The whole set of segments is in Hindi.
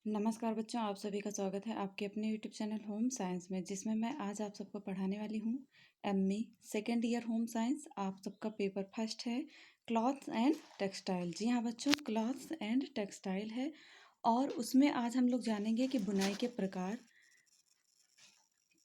नमस्कार बच्चों, आप सभी का स्वागत है आपके अपने यूट्यूब चैनल होम साइंस में, जिसमें मैं आज आप सबको पढ़ाने वाली हूँ MA second year home science. आप सबका पेपर फर्स्ट है क्लॉथ्स एंड टेक्सटाइल। जी हाँ बच्चों, क्लॉथ्स एंड टेक्सटाइल है और उसमें आज हम लोग जानेंगे कि बुनाई के प्रकार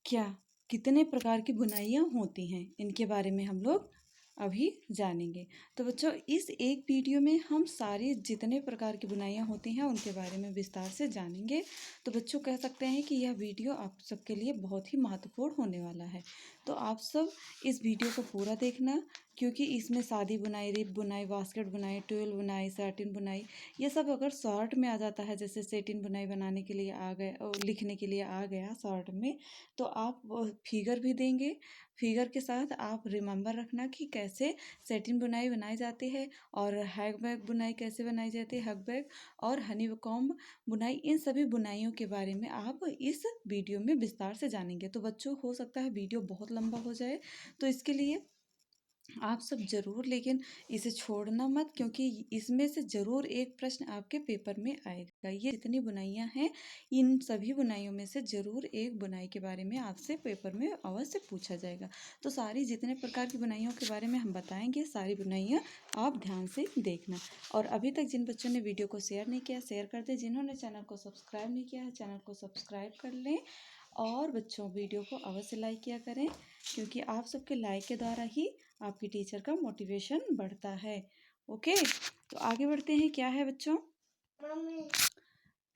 क्या, कितने प्रकार की बुनाइयाँ होती हैं, इनके बारे में हम लोग अभी जानेंगे। तो बच्चों, इस एक वीडियो में हम सारी जितने प्रकार की बुनाइयाँ होती हैं उनके बारे में विस्तार से जानेंगे। तो बच्चों, कह सकते हैं कि यह वीडियो आप सबके लिए बहुत ही महत्वपूर्ण होने वाला है। तो आप सब इस वीडियो को पूरा देखना, क्योंकि इसमें सादी बुनाई, रिप बुनाई, बास्केट बुनाई, ट्यूल बुनाई, सैटिन बुनाई, ये सब अगर शॉर्ट में आ जाता है, जैसे सैटिन बुनाई बनाने के लिए आ गए और लिखने के लिए आ गया शॉर्ट में, तो आप फिगर भी देंगे। फिगर के साथ आप रिमेंबर रखना कि कैसे सैटिन बुनाई बनाई जाती है और हैग बैग बुनाई कैसे बनाई जाती है, हैग बैग और हनी कॉम्ब बुनाई, इन सभी बुनाइयों के बारे में आप इस वीडियो में विस्तार से जानेंगे। तो बच्चों, हो सकता है वीडियो बहुत लंबा हो जाए, तो इसके लिए आप सब ज़रूर, लेकिन इसे छोड़ना मत, क्योंकि इसमें से ज़रूर एक प्रश्न आपके पेपर में आएगा। ये जितनी बुनाइयां हैं, इन सभी बुनाइयों में से ज़रूर एक बुनाई के बारे में आपसे पेपर में अवश्य पूछा जाएगा। तो सारी जितने प्रकार की बुनाइयों के बारे में हम बताएंगे, सारी बुनाइयां आप ध्यान से देखना। और अभी तक जिन बच्चों ने वीडियो को शेयर नहीं किया, शेयर कर दें। जिन्होंने चैनल को सब्सक्राइब नहीं किया है, चैनल को सब्सक्राइब कर लें। और बच्चों, वीडियो को अवश्य लाइक किया करें, क्योंकि आप सबके लाइक के द्वारा ही आपकी टीचर का मोटिवेशन बढ़ता है। ओके, तो आगे बढ़ते हैं। क्या है बच्चों,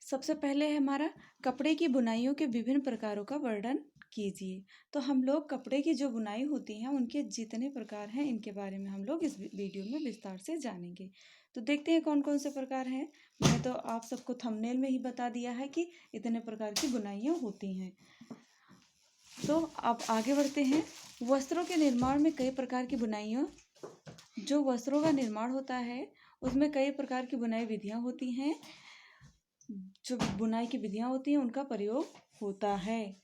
सबसे पहले है हमारा कपड़े की बुनाइयों के विभिन्न प्रकारों का वर्णन कीजिए। तो हम लोग कपड़े की जो बुनाई होती हैं उनके जितने प्रकार हैं, इनके बारे में हम लोग इस वीडियो में विस्तार से जानेंगे। तो देखते हैं कौन कौन से प्रकार हैं। मैंने तो आप सबको थंबनेल में ही बता दिया है कि इतने प्रकार की बुनाइयाँ होती हैं। तो अब आगे बढ़ते हैं। वस्त्रों के निर्माण में कई प्रकार की बुनाइयाँ, जो वस्त्रों का निर्माण होता है उसमें कई प्रकार की बुनाई विधियाँ होती हैं। जो बुनाई की विधियाँ होती हैं उनका प्रयोग होता है।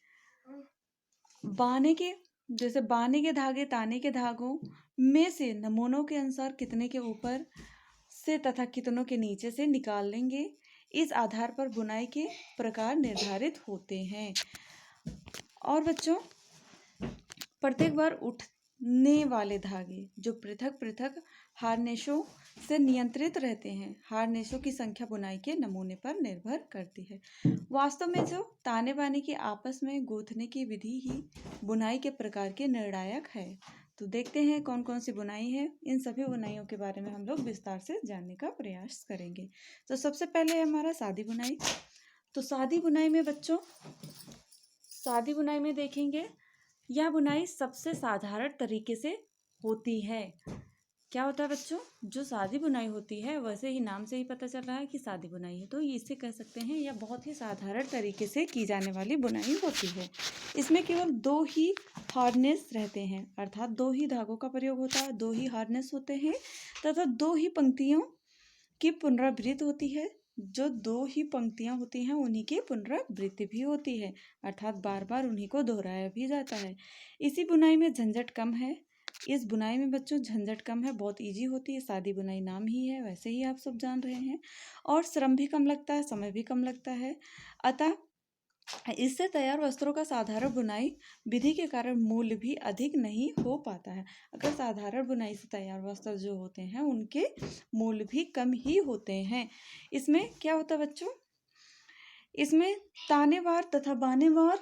बाने के, जैसे बाने के धागे ताने के धागों में से नमूनों के अनुसार कितने के ऊपर से तथा कितनों के नीचे से निकाल लेंगे, इस आधार पर बुनाई के प्रकार निर्धारित होते हैं। और बच्चों, प्रत्येक बार उठने वाले धागे जो पृथक पृथक हार्नेसों से नियंत्रित रहते हैं, हार्नेसों की संख्या बुनाई के नमूने पर निर्भर करती है। वास्तव में जो ताने बाने की आपस में गूंथने की विधि ही बुनाई के प्रकार के निर्णायक है। तो देखते हैं कौन कौन सी बुनाई है। इन सभी बुनाइयों के बारे में हम लोग विस्तार से जानने का प्रयास करेंगे। तो सबसे पहले है हमारा सादी बुनाई। तो सादी बुनाई में बच्चों, सादी बुनाई में देखेंगे, यह बुनाई सबसे साधारण तरीके से होती है। क्या होता है बच्चों, जो सादी बुनाई होती है, वैसे ही नाम से ही पता चल रहा है कि सादी बुनाई है, तो इसे कह सकते हैं यह बहुत ही साधारण तरीके से की जाने वाली बुनाई होती है। इसमें केवल दो ही हार्नेस रहते हैं, अर्थात दो ही धागों का प्रयोग होता है, दो ही हार्नेस होते हैं तथा दो ही पंक्तियों की पुनरावृत्ति होती है। जो दो ही पंक्तियां होती हैं उन्हीं की पुनरावृत्ति भी होती है, अर्थात बार बार उन्हीं को दोहराया भी जाता है। इसी बुनाई में झंझट कम है। इस बुनाई में बच्चों झंझट कम है, बहुत इजी होती है। सादी बुनाई नाम ही है, वैसे ही आप सब जान रहे हैं। और श्रम भी कम लगता है, समय भी कम लगता है। अतः इससे तैयार वस्त्रों का साधारण बुनाई विधि के कारण मूल्य भी अधिक नहीं हो पाता है। अगर साधारण बुनाई से तैयार वस्त्र जो होते हैं उनके मूल्य भी कम ही होते हैं। इसमें क्या होता है बच्चों, इसमें तानेवार तथा बानेवार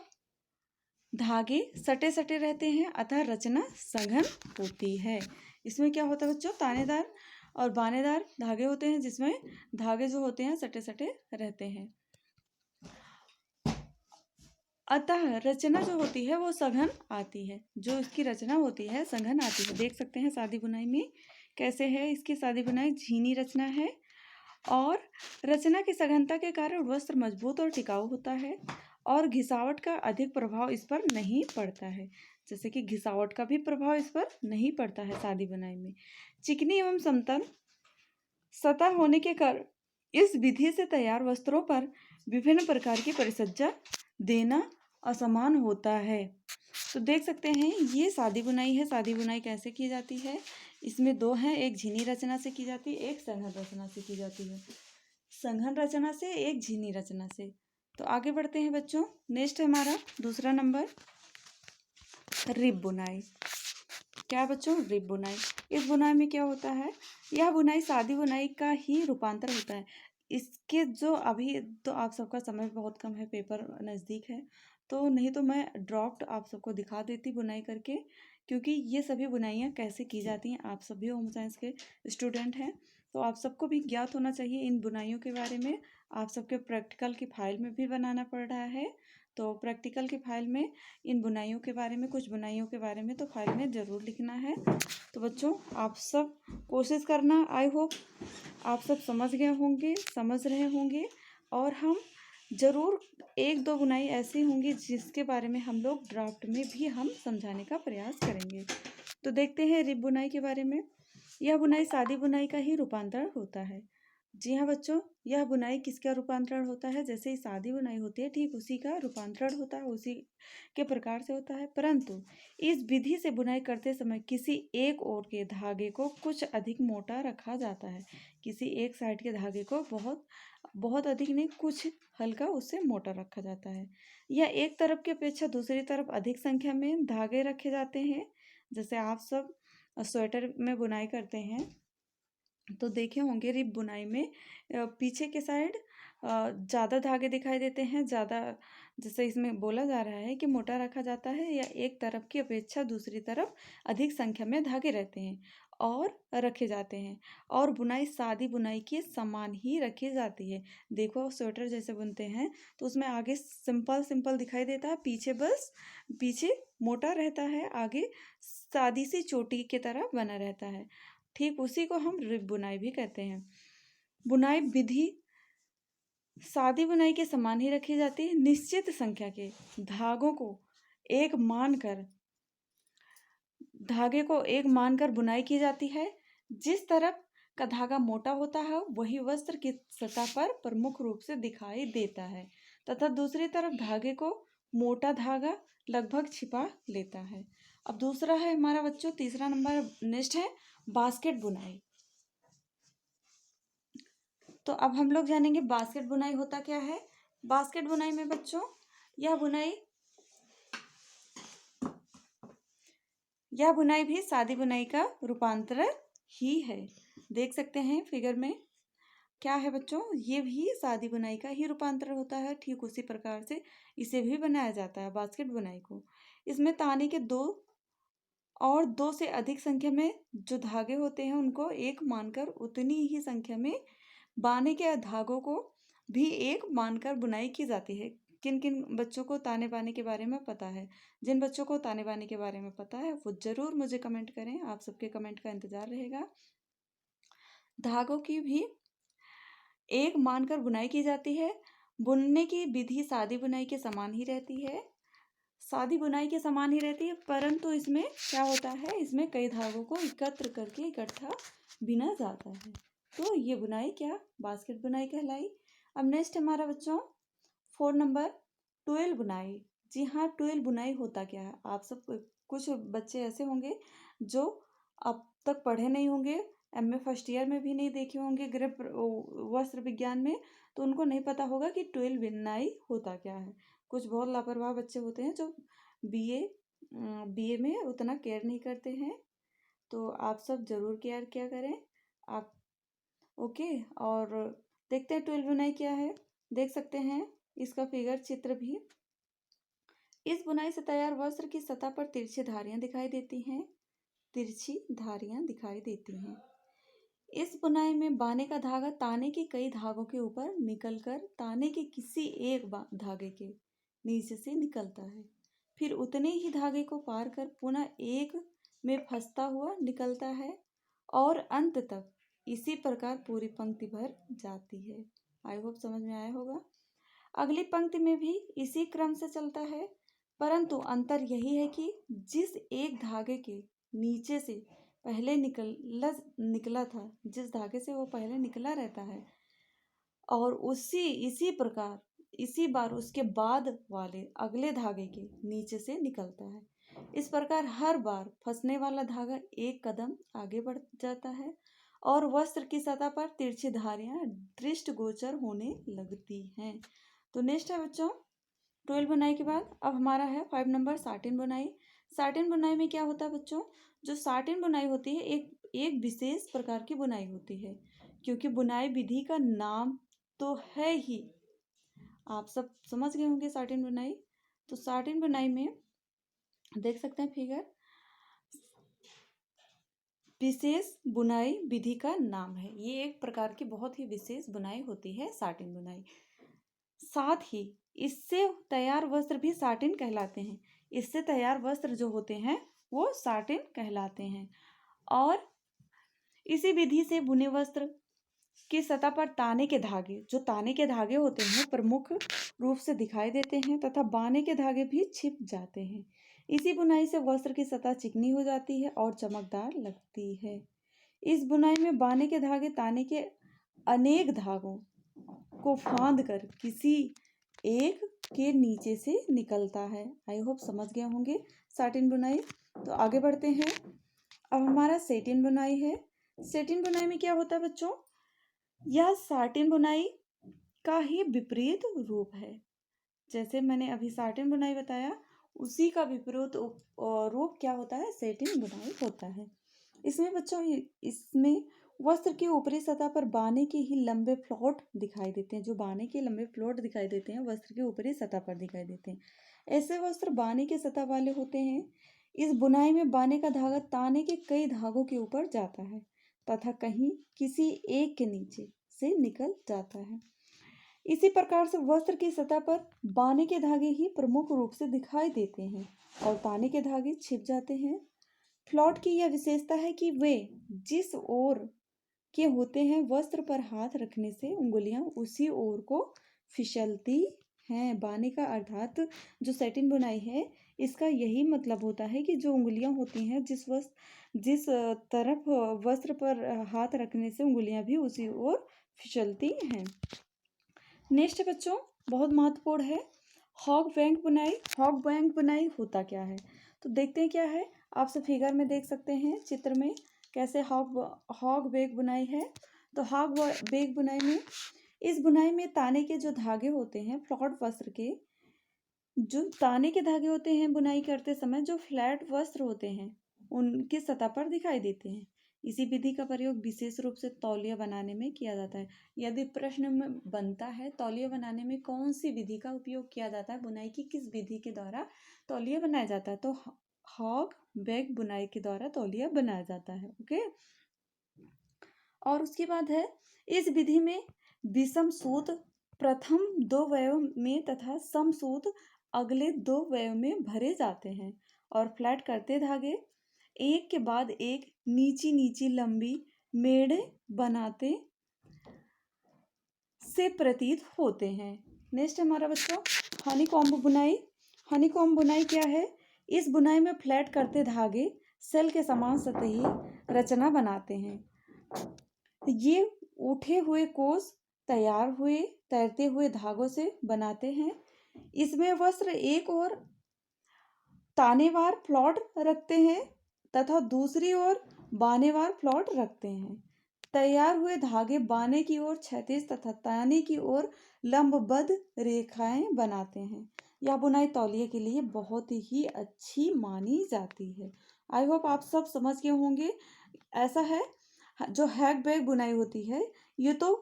धागे सटे सटे रहते हैं, अतः रचना सघन होती है। इसमें क्या होता है बच्चों, तानेदार और बानेदार धागे होते हैं, जिसमें धागे जो होते हैं सटे सटे रहते हैं, अतः रचना जो होती है वो सघन आती है। जो इसकी रचना होती है सघन आती है। देख सकते हैं सादी बुनाई में कैसे है इसकी सादी बुनाई, झीनी रचना है और रचना की सघनता के कारण वस्त्र मजबूत और टिकाऊ होता है और घिसावट का अधिक प्रभाव इस पर नहीं पड़ता है। जैसे कि घिसावट का भी प्रभाव इस पर नहीं पड़ता है सादी बुनाई में। चिकनी एवं समतल सतह होने के कारण इस विधि से तैयार वस्त्रों पर विभिन्न प्रकार की परिसज्जा देना असमान होता है। तो देख सकते हैं ये सादी बुनाई है। सादी बुनाई कैसे की जाती है, इसमें दो हैं, एक झीनी रचना से की जाती है, एक सघन रचना से की जाती है। संघन रचना से, एक झीनी रचना से। तो आगे बढ़ते हैं बच्चों। नेक्स्ट है हमारा दूसरा नंबर रिब बुनाई। क्या बच्चों? रिब बुनाई। इस बुनाई में क्या होता है? यह बुनाई सादी बुनाई का ही रूपांतर होता है। इसके जो अभी तो आप सबका समय बहुत कम है, पेपर नज़दीक है, तो नहीं तो मैं ड्राफ्ट आप सबको दिखा देती बुनाई करके, क्योंकि ये सभी बुनाइयाँ कैसे की जाती हैं। आप सभी होम साइंस के स्टूडेंट हैं, तो आप सबको भी ज्ञात होना चाहिए इन बुनाइयों के बारे में। आप सबके प्रैक्टिकल की फाइल में भी बनाना पड़ रहा है, तो प्रैक्टिकल की फाइल में इन बुनाइयों के बारे में, कुछ बुनाइयों के बारे में तो फाइल में ज़रूर लिखना है। तो बच्चों आप सब कोशिश करना, आई होप आप सब समझ गए होंगे, समझ रहे होंगे, और हम ज़रूर एक दो बुनाई ऐसी होंगी जिसके बारे में हम लोग ड्राफ्ट में भी हम समझाने का प्रयास करेंगे। तो देखते हैं रिब बुनाई के बारे में। यह बुनाई सादी बुनाई का ही रूपांतरण होता है। जी हाँ बच्चों, यह बुनाई किसका रूपांतरण होता है? जैसे ही सादी बुनाई होती है, ठीक उसी का रूपांतरण होता है, उसी के प्रकार से होता है। परंतु इस विधि से बुनाई करते समय किसी एक ओर के धागे को कुछ अधिक मोटा रखा जाता है। किसी एक साइड के धागे को बहुत बहुत अधिक नहीं, कुछ हल्का उससे मोटा रखा जाता है। यह एक तरफ की अपेक्षा दूसरी तरफ अधिक संख्या में धागे रखे जाते हैं। जैसे आप सब स्वेटर में बुनाई करते हैं तो देखे होंगे, रिब बुनाई में पीछे के साइड ज़्यादा धागे दिखाई देते हैं, ज़्यादा, जैसे इसमें बोला जा रहा है कि मोटा रखा जाता है, या एक तरफ की अपेक्षा दूसरी तरफ अधिक संख्या में धागे रहते हैं और रखे जाते हैं, और बुनाई सादी बुनाई के समान ही रखी जाती है। देखो स्वेटर जैसे बुनते हैं तो उसमें आगे सिंपल सिंपल दिखाई देता है, पीछे बस पीछे मोटा रहता है, आगे सादी सी चोटी की तरह बना रहता है। ठीक उसी को हम रिब बुनाई भी कहते हैं। बुनाई विधि सादी बुनाई के समान ही रखी जाती है। निश्चित संख्या के धागों को एक मानकर धागे को एक मानकर बुनाई की जाती है। जिस तरफ का धागा मोटा होता है वही वस्त्र की सतह पर प्रमुख रूप से दिखाई देता है, तथा दूसरी तरफ धागे को मोटा धागा लगभग छिपा लेता है। अब दूसरा है हमारा बच्चों, तीसरा नंबर नेक्स्ट है बास्केट बुनाई। तो अब हम लोग जानेंगे बास्केट बुनाई होता क्या है। बास्केट बुनाई में बच्चों यह बुनाई भी सादी बुनाई का रूपांतर ही है। देख सकते हैं फिगर में क्या है बच्चों, ये भी सादी बुनाई का ही रूपांतर होता है। ठीक उसी प्रकार से इसे भी बनाया जाता है बास्केट बुनाई को। इसमें ताने के दो से अधिक संख्या में जो धागे होते हैं उनको एक मानकर उतनी ही संख्या में बाने के धागों को भी एक मानकर बुनाई की जाती है। किन किन बच्चों को ताने बाने के बारे में पता है? जिन बच्चों को ताने बाने के बारे में पता है वो ज़रूर मुझे कमेंट करें, आप सबके कमेंट का इंतज़ार रहेगा। धागों की भी एक मानकर बुनाई की जाती है। बुनने की विधि सादी बुनाई के समान ही रहती है। सादी बुनाई के समान ही रहती है, परंतु इसमें क्या होता है, इसमें कई धागों को एकत्र करके इकट्ठा बिना जाता है। तो ये बुनाई क्या? बास्केट बुनाई कहलाई। अब नेक्स्ट हमारा बच्चों 4 नंबर ट्वेल बुनाई। जी हाँ, ट्वेल बुनाई होता क्या है? आप सब कुछ बच्चे ऐसे होंगे जो अब तक पढ़े नहीं होंगे, एमए फर्स्ट ईयर में भी नहीं देखे होंगे गृह वस्त्र विज्ञान में, तो उनको नहीं पता होगा कि ट्वेल बुनाई होता क्या है। कुछ बहुत लापरवाह बच्चे होते हैं जो बीए में उतना केयर नहीं करते हैं, तो आप सब ज़रूर केयर क्या करें आप। ओके, और देखते हैं ट्वेल बुनाई क्या है। देख सकते हैं इसका फिगर चित्र भी। इस बुनाई से तैयार वस्त्र की सतह पर तिरछी धारियां दिखाई देती हैं। इस बुनाई में बाने का धागा ताने के कई धागों के ऊपर निकलकर ताने के किसी एक धागे के नीचे से निकलता है, फिर उतने ही धागे को पार कर पुनः एक में फंसता हुआ निकलता है, और अंत तक इसी प्रकार पूरी पंक्ति भर जाती है। आई होप समझ में आया होगा। अगली पंक्ति में भी इसी क्रम से चलता है, परंतु अंतर यही है कि जिस एक धागे के नीचे से पहले निकला था, जिस धागे से वो पहले निकला रहता है, और इसी बार उसके बाद वाले अगले धागे के नीचे से निकलता है। इस प्रकार हर बार फंसने वाला धागा एक कदम आगे बढ़ जाता है और वस्त्र की सतह पर तिरछी धारियां दृष्टिगोचर होने लगती हैं। तो नेक्स्ट है बच्चों 12 बुनाई के बाद अब हमारा है 5 नंबर साटिन बुनाई। साटिन बुनाई में क्या होता है बच्चों, जो साटिन बुनाई होती है एक विशेष प्रकार की बुनाई होती है, क्योंकि बुनाई विधि का नाम तो है ही। आप सब समझ गए होंगे साटिन बुनाई। तो साटिन बुनाई में देख सकते हैं फिगर, विशेष बुनाई विधि का नाम है। ये एक प्रकार की बहुत ही विशेष बुनाई होती है साटिन बुनाई। साथ ही इससे तैयार वस्त्र भी साटिन कहलाते हैं। इससे तैयार वस्त्र जो होते हैं वो साटिन कहलाते हैं। और इसी विधि से बुने वस्त्र की सतह पर ताने के धागे, जो ताने के धागे होते हैं, प्रमुख रूप से दिखाई देते हैं तथा बाने के धागे भी छिप जाते हैं। इसी बुनाई से वस्त्र की सतह चिकनी हो जाती है और चमकदार लगती है। इस बुनाई में बाने के धागे ताने के अनेक धागों को फांद कर किसी एक के नीचे से निकलता है। आई होप समझ गए होंगे साटिन बुनाई। तो आगे बढ़ते हैं। अब हमारा सेटिन बुनाई है। सेटिन बुनाई में क्या होता है बच्चों, यह साटिन बुनाई का ही विपरीत रूप है। जैसे मैंने अभी साटिन बुनाई बताया, उसी का विपरीत रूप क्या होता है, सेटिन बुनाई होता है। इसमें बच्चों इसमें वस्त्र की ऊपरी सतह पर बाने के ही लंबे फ्लॉट दिखाई देते हैं। जो बाने के लंबे फ्लॉट दिखाई देते हैं वस्त्र की ऊपरी सतह पर दिखाई देते हैं। ऐसे वस्त्र बाने की सतह वाले होते हैं। इस बुनाई में बाने का धागा ताने के कई धागों के ऊपर जाता है तथा कहीं किसी एक के नीचे से निकल जाता है। इसी प्रकार से वस्त्र की सतह पर बाने के धागे ही प्रमुख रूप से दिखाई देते हैं और ताने के धागे छिप जाते हैं। फ्लॉट की यह विशेषता है कि वे जिस ओर के होते हैं वस्त्र पर हाथ रखने से उंगलियां उसी ओर को फिसलती हैं। बाने का अर्थात जो सेटिन बुनाई है इसका यही मतलब होता है कि जो उंगलियां होती हैं जिस तरफ वस्त्र पर हाथ रखने से उंगलियां भी उसी ओर फिसलती हैं। नेक्स्ट बच्चों बहुत महत्वपूर्ण है हॉग बैंक बुनाई। हॉग बैंक बुनाई होता क्या है, तो देखते हैं क्या है। आप सब फिगर में देख सकते हैं चित्र में कैसे हॉग बैग बुनाई है। तो हॉग बैग बुनाई में इस बुनाई में ताने के जो धागे होते हैं फ्लॉट वस्त्र के, जो ताने के धागे होते हैं बुनाई करते समय जो फ्लैट वस्त्र होते हैं उनकी सतह पर दिखाई देते हैं। इसी विधि का प्रयोग विशेष रूप से तौलिया बनाने में किया जाता है। यदि प्रश्न में बनता है तौलिया बनाने में कौन सी विधि का उपयोग किया जाता है, बुनाई की किस विधि के द्वारा तौलिया बनाया जाता है, तो हॉग बैग बुनाई के द्वारा तौलिया बनाया जाता है। ओके। और उसके बाद है इस विधि में विषम सूत प्रथम 2 वयों में तथा सम सूत अगले 2 वयों में भरे जाते हैं और फ्लैट करते धागे एक के बाद एक नीची नीची लंबी मेढ़े बनाते से प्रतीत होते हैं। नेक्स्ट हमारा बच्चों हनीकॉम्ब बुनाई। हनीकॉम्ब बुनाई क्या है, इस बुनाई में फ्लैट करते धागे सेल के समान सतही रचना बनाते हैं। ये उठे हुए कोष तैरते हुए धागों से बनाते हैं। इसमें वस्त्र एक ओर तानेवार फ्लॉट रखते हैं तथा दूसरी ओर बानेवार फ्लॉट रखते हैं। तैयार हुए धागे बाने की ओर क्षैतिज तथा ताने की ओर लंबबद्ध रेखाएं बनाते हैं। यह बुनाई तौलिए के लिए बहुत ही अच्छी मानी जाती है। आई होप आप सब समझ गए होंगे। ऐसा है जो हैक बैग बुनाई होती है ये तो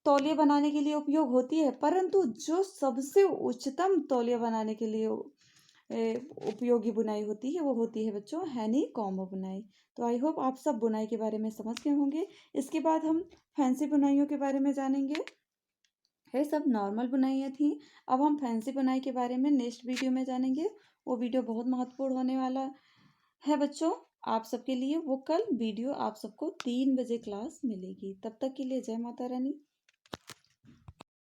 तौलिया बनाने के लिए उपयोग होती है, परंतु जो सबसे उच्चतम तौलिया बनाने के लिए उपयोगी बुनाई होती है वो होती है बच्चों हनीकॉम्ब बुनाई। तो आई होप आप सब बुनाई के बारे में समझ गए होंगे। इसके बाद हम फैंसी बुनाइयों के बारे में जानेंगे। ये सब नॉर्मल बुनाइयाँ थी। अब हम फैंसी बुनाई के बारे में नेक्स्ट वीडियो में जानेंगे। वो वीडियो बहुत महत्वपूर्ण होने वाला है बच्चों आप सबके लिए। वो कल वीडियो आप सबको 3 बजे क्लास मिलेगी। तब तक के लिए जय माता रानी।